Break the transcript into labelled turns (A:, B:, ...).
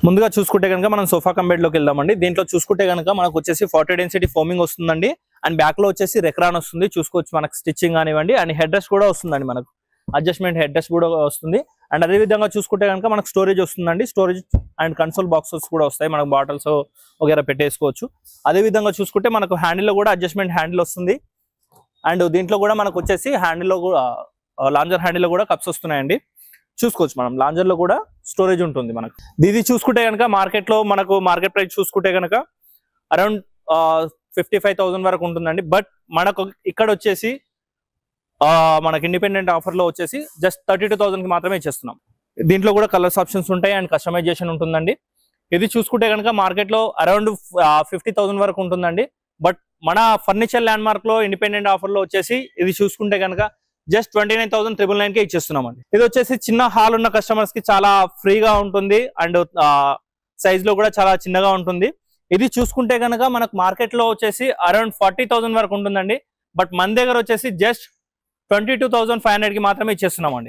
A: ముందుగా చూసుకుంటే కనుక మనం సోఫా కమ్ బెడ్ లోకి వెళ్దామండి. దీంట్లో చూసుకుంటే కనుక మనకు వచ్చేసి 40 డెన్సిటీ ఫోమింగ్ వస్తుందండి. అండ్ బ్యాక్ లో వచ్చేసి రెక్రాన్ వస్తుంది, చూసుకోవచ్చు మనకు స్టిచ్చింగ్ కానివ్వండి. అండ్ హెడ్ రెస్ట్ కూడా వస్తుందండి, మనకు అడ్జస్ట్మెంట్ హెడ్ రెస్ట్ కూడా వస్తుంది. అండ్ అదే విధంగా చూసుకుంటే కనుక మనకు స్టోరేజ్ వస్తుందండి. స్టోరేజ్ అండ్ కన్సోల్ బాక్సెస్ కూడా వస్తాయి, మనకు బాటిల్స్ వగేరా పెట్టేసుకోవచ్చు. అదే విధంగా చూసుకుంటే మనకు హ్యాండిల్ లో కూడా అడ్జస్ట్మెంట్ హ్యాండిల్ వస్తుంది. అండ్ దీంట్లో కూడా మనకు వచ్చేసి హ్యాండిల్ లో కూడా లాంజర్ హ్యాండిల్ లో కూడా కప్స్ వస్తున్నాయండి. చూసుకోవచ్చు మనం లాంజర్ లో కూడా స్టోరేజ్ ఉంటుంది మనకు. ఇది చూసుకుంటే కనుక మార్కెట్ లో మనకు మార్కెట్ ప్రైస్ చూసుకుంటే కనుక అరౌండ్ 55,000 వరకు ఉంటుందండి. బట్ మనకు ఇక్కడ వచ్చేసి మనకి ఇండిపెండెంట్ ఆఫర్ లో వచ్చేసి జస్ట్ 32,000 కి మాత్రమే ఇచ్చేస్తున్నాం. దీంట్లో కూడా కలర్స్ ఆప్షన్స్ ఉంటాయి అండ్ కస్టమైజేషన్ ఉంటుందండి. ఇది చూసుకుంటే కనుక మార్కెట్ లో అరౌండ్ 50,000 వరకు ఉంటుందండి. బట్ మన ఫర్నిచర్ ల్యాండ్ మార్క్ లో ఇండిపెండెంట్ ఆఫర్ లో వచ్చేసి ఇది చూసుకుంటే కనుక జస్ట్ 29,999 కే ఇచ్చేస్తున్నామండి. ఇది వచ్చేసి చిన్న హాల్ ఉన్న కస్టమర్స్ కి చాలా ఫ్రీగా ఉంటుంది అండ్ సైజ్ లో కూడా చాలా చిన్నగా ఉంటుంది. ఇది చూసుకుంటే కనుక మనకు మార్కెట్ లో వచ్చేసి అరౌండ్ 40,000 వరకు ఉంటుందండి. బట్ మన దగ్గర వచ్చేసి జస్ట్ 22,500 కి మాత్రమే ఇచ్చేస్తున్నామండి.